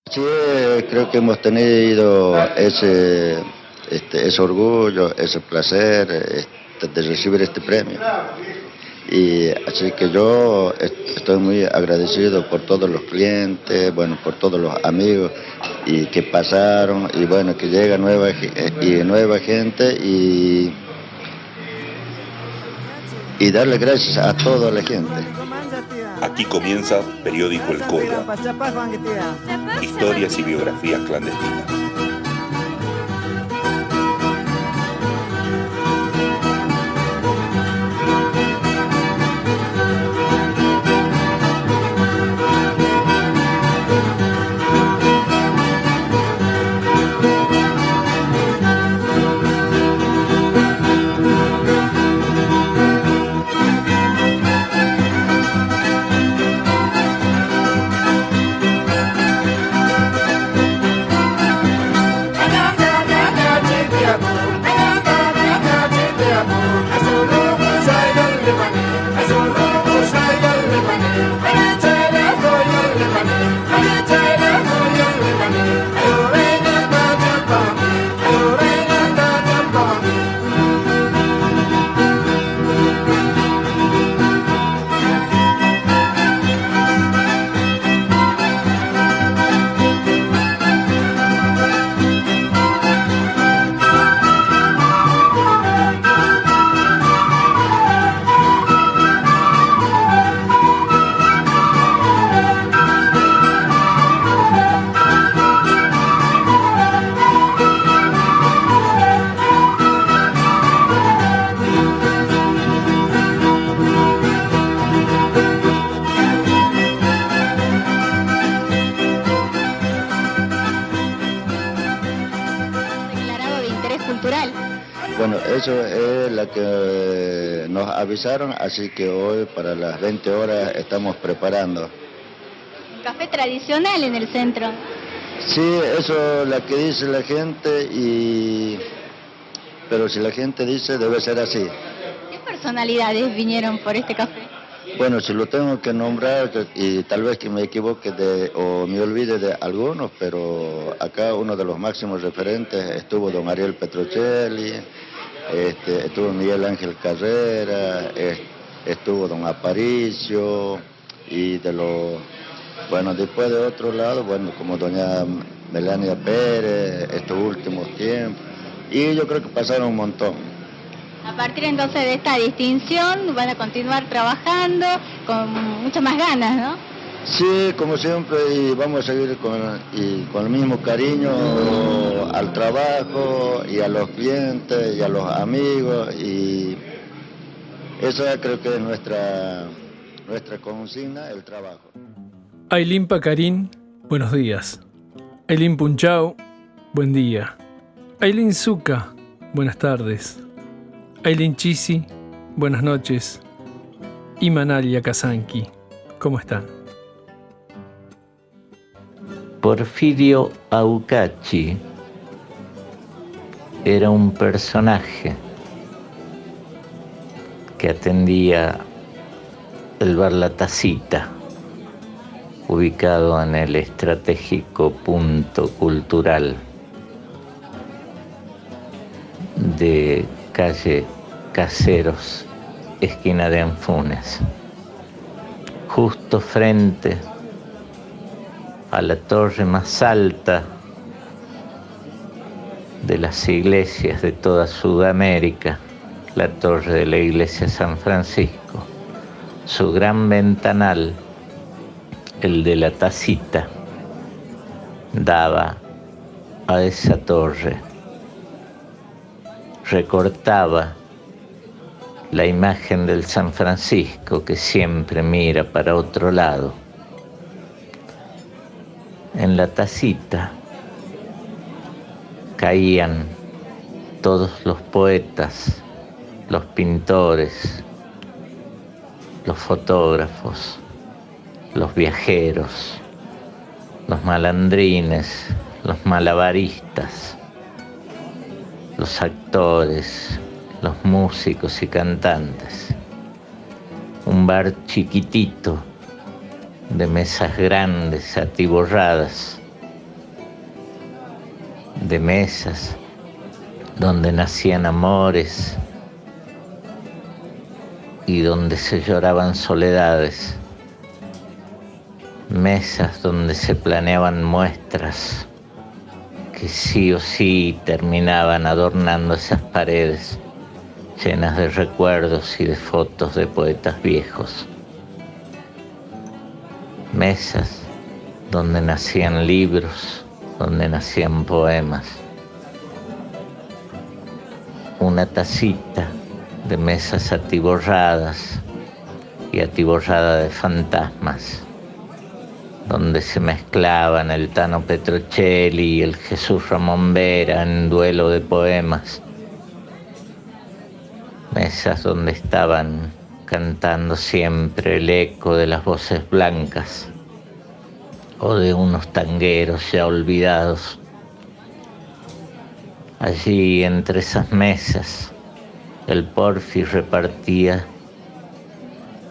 Sí, creo que hemos tenido ese orgullo, ese placer de recibir este premio. Y así que yo estoy muy agradecido por todos los clientes, bueno, por todos los amigos y que pasaron y bueno, que llega nueva gente y darle gracias a toda la gente. Aquí comienza Periódico El Coya. Historias y biografías clandestinas. Bueno, eso es la que nos avisaron, así que hoy para las 20 horas estamos preparando. Café tradicional en el centro. Sí, eso es lo que dice la gente, pero si la gente dice debe ser así. ¿Qué personalidades vinieron por este café? Bueno, si lo tengo que nombrar, y tal vez que me equivoque o me olvide de algunos, pero acá uno de los máximos referentes estuvo don Ariel Petrocelli, estuvo Miguel Ángel Carrera, estuvo don Aparicio, y bueno, después de otro lado, bueno, como doña Melania Pérez, estos últimos tiempos, y yo creo que pasaron un montón. A partir entonces de esta distinción van a continuar trabajando con muchas más ganas, ¿no? Sí, como siempre, y vamos a seguir con el mismo cariño al trabajo y a los clientes y a los amigos, y esa creo que es nuestra consigna, el trabajo. Aylin Pacarín, buenos días. Aylin Punchau, buen día. Aylin Zucca, buenas tardes. Aylin Chisi, buenas noches. Y Manalia Kazanki, ¿cómo están? Porfirio Aucachi era un personaje que atendía el bar La Tacita, ubicado en el estratégico punto cultural de calle Caseros, esquina de Anfunes, justo frente a la torre más alta de las iglesias de toda Sudamérica, la torre de la iglesia San Francisco. Su gran ventanal, el de La Tacita, daba a esa torre, recortaba la imagen del San Francisco que siempre mira para otro lado. En La Tacita caían todos los poetas, los pintores, los fotógrafos, los viajeros, los malandrines, los malabaristas, los actores, los músicos y cantantes. Un bar chiquitito, de mesas grandes, atiborradas, de mesas donde nacían amores y donde se lloraban soledades, mesas donde se planeaban muestras que sí o sí terminaban adornando esas paredes llenas de recuerdos y de fotos de poetas viejos. Mesas donde nacían libros, donde nacían poemas. Una tacita de mesas atiborradas y atiborrada de fantasmas, donde se mezclaban el Tano Petrocelli y el Jesús Ramón Vera en duelo de poemas. Mesas donde estaban cantando siempre el eco de las voces blancas o de unos tangueros ya olvidados. Allí, entre esas mesas, el Porfi repartía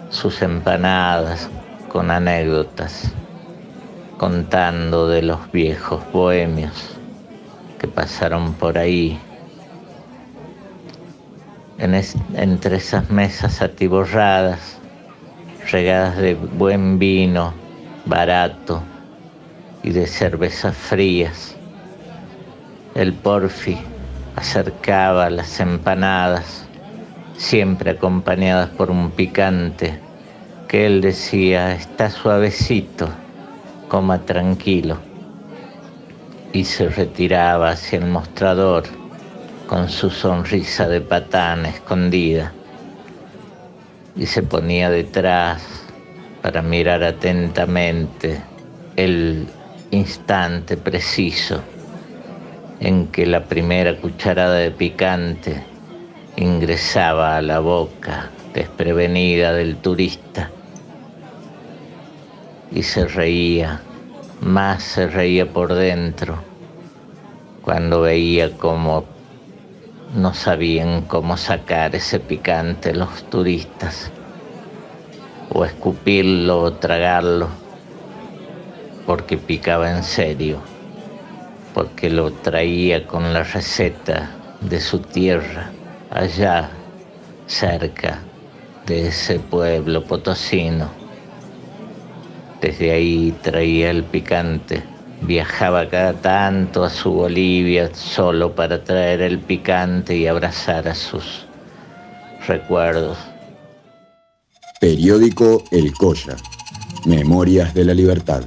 sus empanadas con anécdotas, contando de los viejos bohemios que pasaron por ahí. Entre esas mesas atiborradas, regadas de buen vino, barato y de cervezas frías, el Porfi acercaba las empanadas, siempre acompañadas por un picante, que él decía: está suavecito, coma tranquilo, y se retiraba hacia el mostrador con su sonrisa de patán escondida, y se ponía detrás para mirar atentamente el instante preciso en que la primera cucharada de picante ingresaba a la boca desprevenida del turista, y se reía, más se reía por dentro cuando veía cómo no sabían cómo sacar ese picante los turistas, o escupirlo o tragarlo, porque picaba en serio, porque lo traía con la receta de su tierra, allá cerca de ese pueblo potosino. Desde ahí traía el picante, viajaba cada tanto a su Bolivia solo para traer el picante y abrazar a sus recuerdos. Periódico El Colla, Memorias de la Libertad.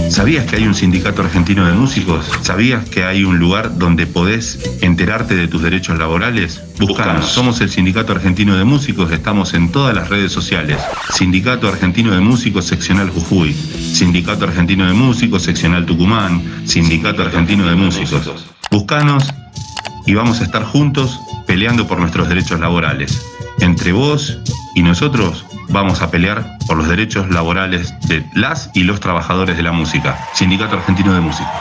¿Sabías que hay un sindicato argentino de músicos? ¿Sabías que hay un lugar donde podés enterarte de tus derechos laborales? Buscanos, somos el Sindicato Argentino de Músicos, estamos en todas las redes sociales. Sindicato Argentino de Músicos, seccional Jujuy. Sindicato Argentino de Músicos, seccional Tucumán. Sindicato Argentino de Músicos. Buscanos y vamos a estar juntos peleando por nuestros derechos laborales. Entre vos y nosotros vamos a pelear por los derechos laborales de las y los trabajadores de la música. Sindicato Argentino de Músicos.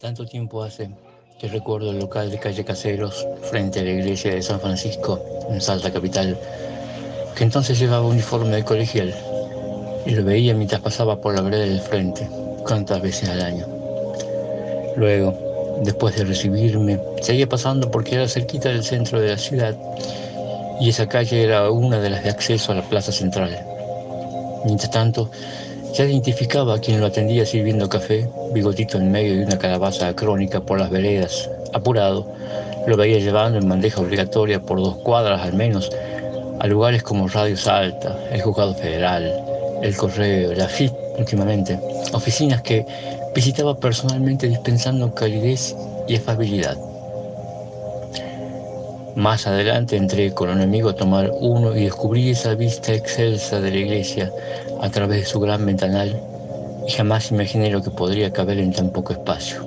Tanto tiempo hace que recuerdo el local de calle Caseros frente a la iglesia de San Francisco en Salta capital, que entonces llevaba uniforme de colegial, y lo veía mientras pasaba por la vereda del frente, cuantas veces al año. Luego, después de recibirme, seguía pasando porque era cerquita del centro de la ciudad, y esa calle era una de las de acceso a la plaza central. Mientras tanto, ya identificaba a quien lo atendía sirviendo café, bigotito en medio de una calabaza crónica por las veredas. Apurado, lo veía llevando en bandeja obligatoria por 2 cuadras al menos a lugares como Radio Salta, el Juzgado Federal, el Correo, la FIT últimamente, oficinas que visitaba personalmente dispensando calidez y afabilidad. Más adelante entré con un amigo a tomar uno y descubrí esa vista excelsa de la iglesia a través de su gran ventanal, y jamás imaginé lo que podría caber en tan poco espacio.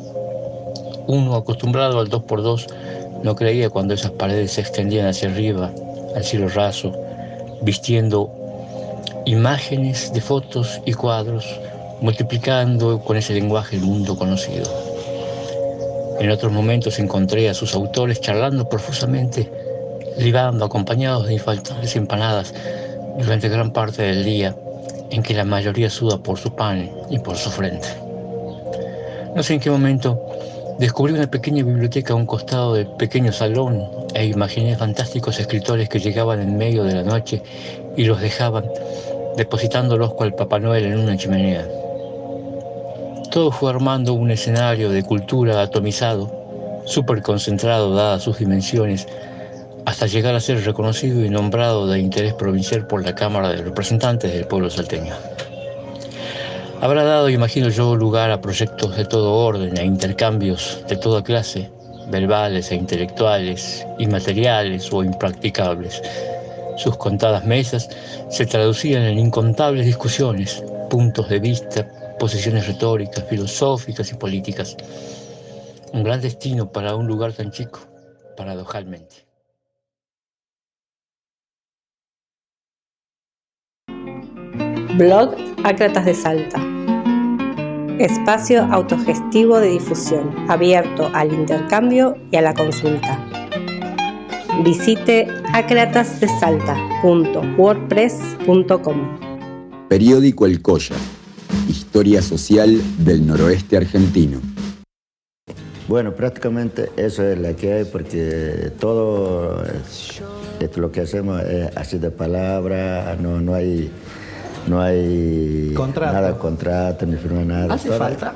Uno, acostumbrado al 2x2, no creía cuando esas paredes se extendían hacia arriba, al cielo raso, vistiendo imágenes de fotos y cuadros, multiplicando con ese lenguaje el mundo conocido. En otros momentos encontré a sus autores charlando profusamente, libando acompañados de infaltables empanadas durante gran parte del día, en que la mayoría suda por su pan y por su frente. No sé en qué momento descubrí una pequeña biblioteca a un costado del pequeño salón e imaginé fantásticos escritores que llegaban en medio de la noche y los dejaban, depositándolos cual Papá Noel en una chimenea. Todo fue armando un escenario de cultura atomizado, súper concentrado dadas sus dimensiones, hasta llegar a ser reconocido y nombrado de interés provincial por la Cámara de Representantes del pueblo salteño. Habrá dado, imagino yo, lugar a proyectos de todo orden, a intercambios de toda clase, verbales e intelectuales, inmateriales o impracticables. Sus contadas mesas se traducían en incontables discusiones, puntos de vista, posiciones retóricas, filosóficas y políticas. Un gran destino para un lugar tan chico, paradojalmente. Blog Ácratas de Salta. Espacio autogestivo de difusión, abierto al intercambio y a la consulta. Visite acratasdesalta.wordpress.com. Periódico El Colla. Historia social del noroeste argentino. Bueno, prácticamente eso es la que hay, porque todo lo que hacemos es así de palabra, no hay contrato. Nada, contrato, ni firma nada. ¿Hace falta?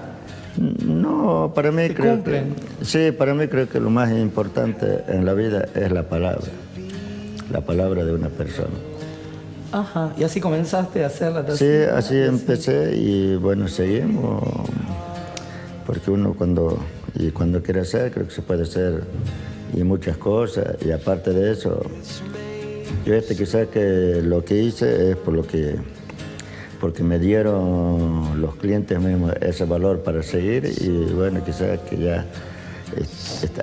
No, para mí creo que, sí, para mí creo que lo más importante en la vida es la palabra de una persona. Ajá, ¿y así comenzaste a hacer la Sí, así empecé y bueno, seguimos, porque uno cuando quiere hacer, creo que se puede hacer y muchas cosas, y aparte de eso, yo quizás que lo que hice es porque me dieron los clientes mismos ese valor para seguir, y bueno, quizás que ya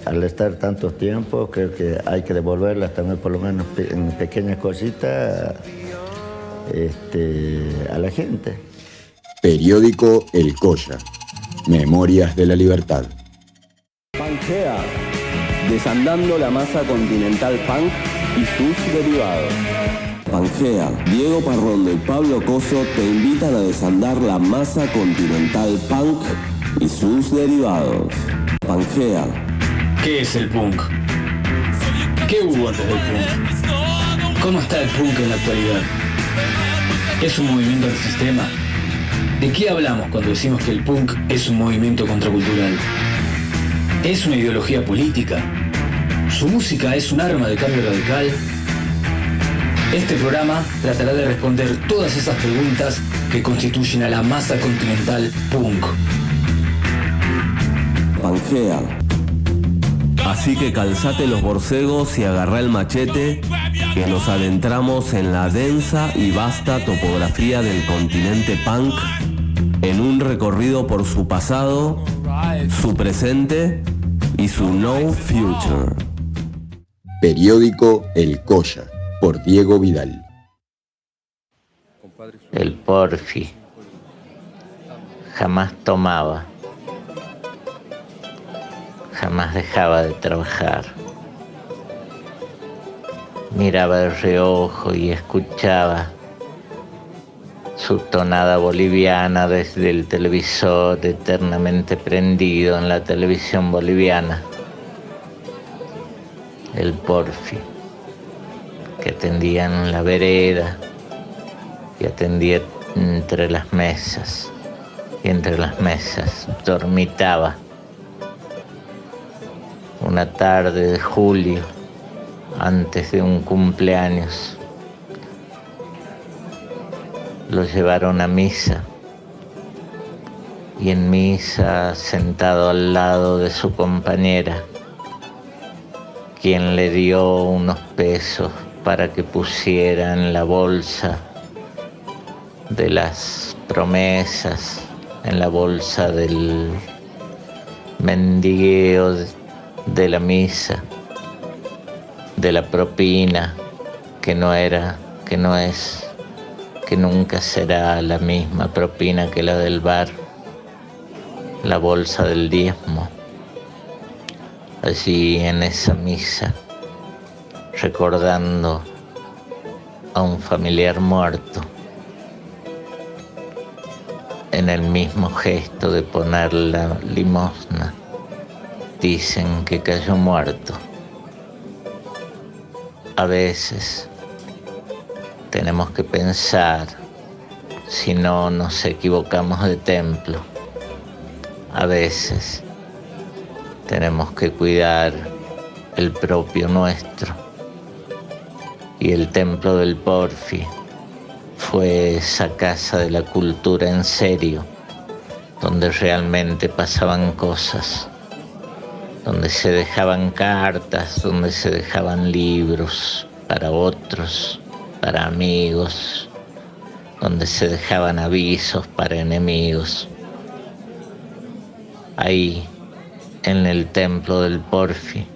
al estar tantos tiempos, creo que hay que devolverlas también, por lo menos en pequeñas cositas, a la gente. Periódico El Colla. Memorias de la Libertad. Pangea, desandando la masa continental punk y sus derivados. Pangea, Diego Parrondo y Pablo Coso te invitan a desandar la masa continental punk y sus derivados. Pangea. ¿Qué es el punk? ¿Qué hubo antes del punk? ¿Cómo está el punk en la actualidad? ¿Es un movimiento antisistema? ¿De qué hablamos cuando decimos que el punk es un movimiento contracultural? ¿Es una ideología política? ¿Su música es un arma de cambio radical? Este programa tratará de responder todas esas preguntas que constituyen a la masa continental punk. Pangea. Así que calzate los borcegos y agarrá el machete, que nos adentramos en la densa y vasta topografía del continente punk, en un recorrido por su pasado, su presente y su no future. Periódico El Colla, por Diego Vidal. El Porfi jamás tomaba, jamás dejaba de trabajar. Miraba de reojo y escuchaba su tonada boliviana desde el televisor eternamente prendido en la televisión boliviana. El Porfi, que atendía en la vereda y atendía entre las mesas, y entre las mesas dormitaba. Una tarde de julio, antes de un cumpleaños, lo llevaron a misa, y en misa, sentado al lado de su compañera, quien le dio unos pesos para que pusiera en la bolsa de las promesas, en la bolsa del mendigueo de la misa, de la propina, que no era, que no es, que nunca será la misma propina que la del bar, la bolsa del diezmo. Allí en esa misa, recordando a un familiar muerto, en el mismo gesto de poner la limosna, dicen que cayó muerto. A veces tenemos que pensar, si no nos equivocamos de templo. A veces tenemos que cuidar el propio nuestro. Y el templo del Porfi fue esa casa de la cultura en serio, donde realmente pasaban cosas, donde se dejaban cartas, donde se dejaban libros para otros, para amigos, donde se dejaban avisos para enemigos. Ahí, en el templo del Porfi,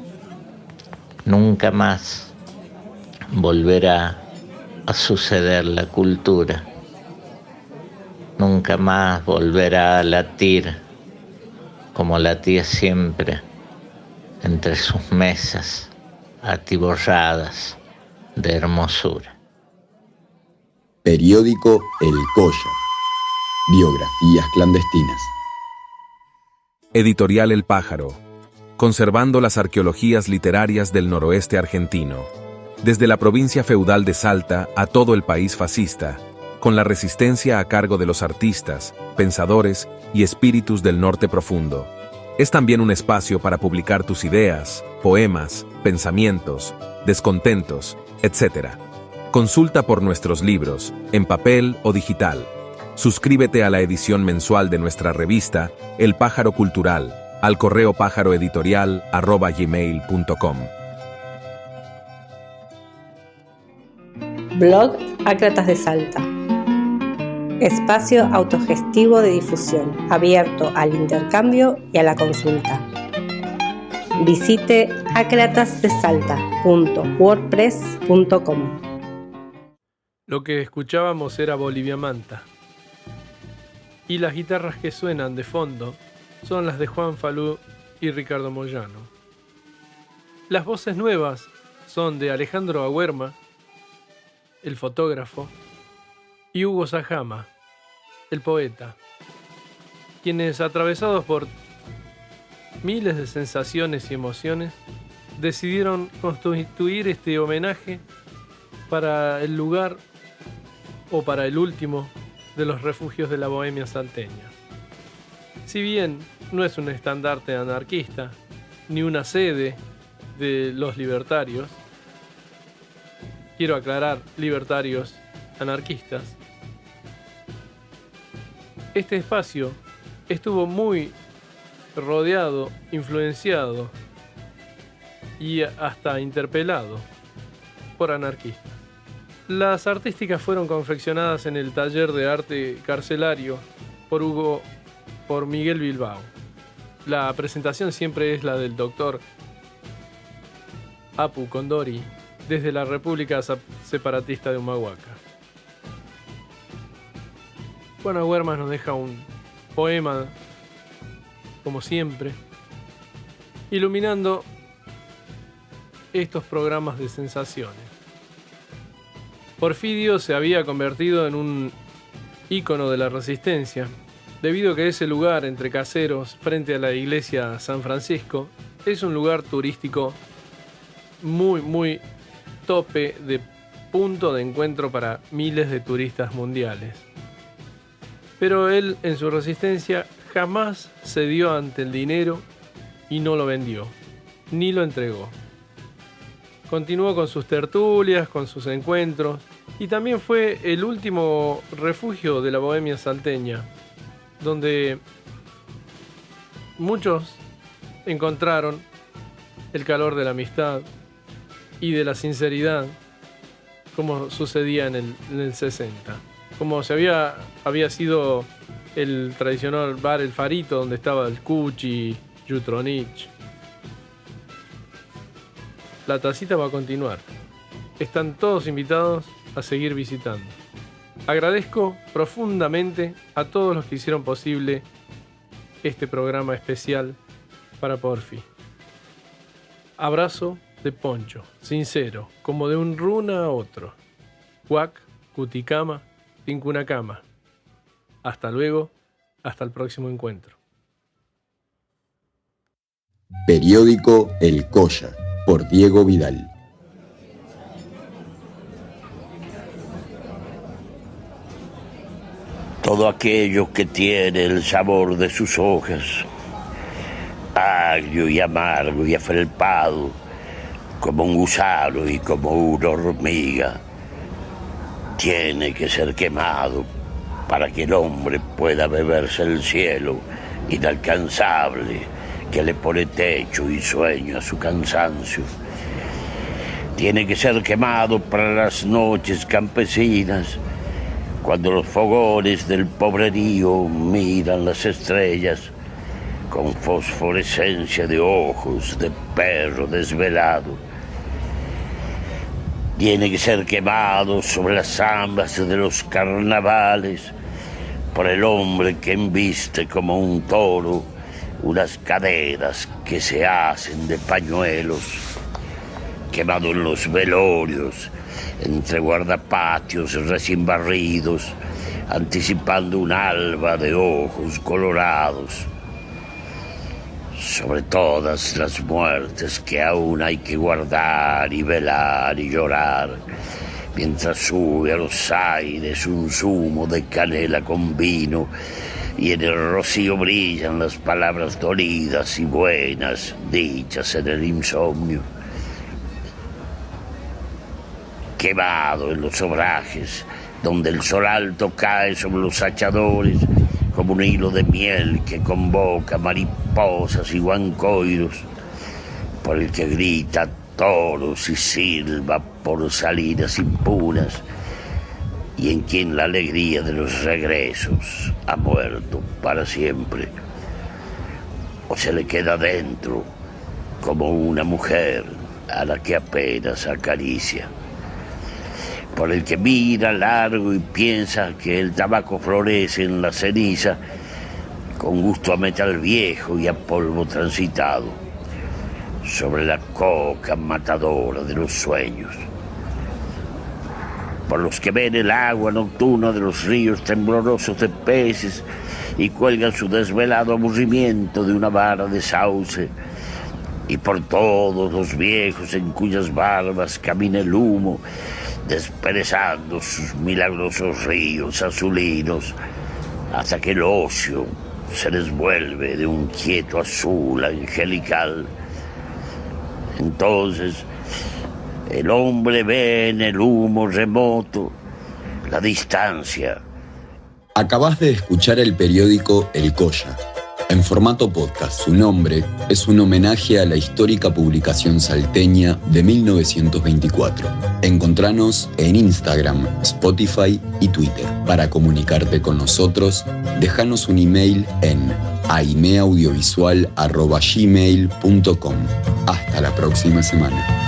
nunca más volverá a suceder la cultura. Nunca más volverá a latir como latía siempre entre sus mesas atiborradas de hermosura. Periódico El Colla. Biografías clandestinas. Editorial El Pájaro. Conservando las arqueologías literarias del noroeste argentino. Desde la provincia feudal de Salta a todo el país fascista, con la resistencia a cargo de los artistas, pensadores y espíritus del norte profundo. Es también un espacio para publicar tus ideas, poemas, pensamientos, descontentos, etc. Consulta por nuestros libros, en papel o digital. Suscríbete a la edición mensual de nuestra revista, El Pájaro Cultural, al correo pájaroeditorial@gmail.com. Blog Ácratas de Salta. Espacio autogestivo de difusión, abierto al intercambio y a la consulta. Visite acratasdesalta.wordpress.com. Lo que escuchábamos era Bolivia Manta. Y las guitarras que suenan de fondo son las de Juan Falú y Ricardo Moyano. Las voces nuevas son de Alejandro Aguerma, el fotógrafo, y Hugo Sajama, el poeta, quienes, atravesados por miles de sensaciones y emociones, decidieron constituir este homenaje para el lugar o para el último de los refugios de la bohemia salteña. Si bien no es un estandarte anarquista, ni una sede de los libertarios, quiero aclarar, libertarios anarquistas, este espacio estuvo muy rodeado, influenciado y hasta interpelado por anarquistas. Las artísticas fueron confeccionadas en el taller de arte carcelario por Miguel Bilbao. La presentación siempre es la del doctor Apu Condori desde la República Separatista de Humahuaca. Juan Aguerma nos deja un poema, como siempre, iluminando estos programas de sensaciones. Porfidio se había convertido en un ícono de la resistencia, debido a que ese lugar entre caseros frente a la iglesia San Francisco es un lugar turístico muy tope de punto de encuentro para miles de turistas mundiales. Pero él, en su resistencia, jamás cedió ante el dinero y no lo vendió, ni lo entregó. Continuó con sus tertulias, con sus encuentros, y también fue el último refugio de la bohemia salteña, donde muchos encontraron el calor de la amistad y de la sinceridad, como sucedía en el 60. Como había sido el tradicional bar El Farito, donde estaba el Cuchi, Jutronich. La tacita va a continuar. Están todos invitados a seguir visitando. Agradezco profundamente a todos los que hicieron posible este programa especial para Porfi. Abrazo de Poncho, sincero, como de un runa a otro. Huac, Cuticama, Tincunacama. Hasta luego Hasta el próximo encuentro. Periódico El Colla, por Diego Vidal. Todo aquello que tiene el sabor de sus hojas, agrio y amargo y afelpado, como un gusano y como una hormiga, tiene que ser quemado para que el hombre pueda beberse el cielo inalcanzable que le pone techo y sueño a su cansancio. Tiene que ser quemado para las noches campesinas, cuando los fogones del pobrerío miran las estrellas con fosforescencia de ojos de perro desvelado. Tiene que ser quemado sobre las zambas de los carnavales por el hombre que embiste como un toro unas caderas que se hacen de pañuelos. Quemado en los velorios, entre guardapatios recién barridos, anticipando un alba de ojos colorados. Sobre todas las muertes que aún hay que guardar y velar y llorar, mientras sube a los aires un zumo de canela con vino y en el rocío brillan las palabras dolidas y buenas, dichas en el insomnio. Quemado en los obrajes, donde el sol alto cae sobre los hachadores como un hilo de miel que convoca mariposas y guancoiros, por el que grita toros y silba por salidas impuras, y en quien la alegría de los regresos ha muerto para siempre, o se le queda dentro como una mujer a la que apenas acaricia, por el que mira largo y piensa que el tabaco florece en la ceniza, con gusto a metal viejo y a polvo transitado, sobre la coca matadora de los sueños, por los que ven el agua nocturna de los ríos temblorosos de peces y cuelgan su desvelado aburrimiento de una vara de sauce, y por todos los viejos en cuyas barbas camina el humo, desperezando sus milagrosos ríos azulinos, hasta que el ocio se les vuelve de un quieto azul angelical. Entonces el hombre ve en el humo remoto la distancia. Acabás de escuchar el periódico El Colla. En formato podcast, su nombre es un homenaje a la histórica publicación salteña de 1924. Encontranos en Instagram, Spotify y Twitter. Para comunicarte con nosotros, déjanos un email en aimeaudiovisual@gmail.com. Hasta la próxima semana.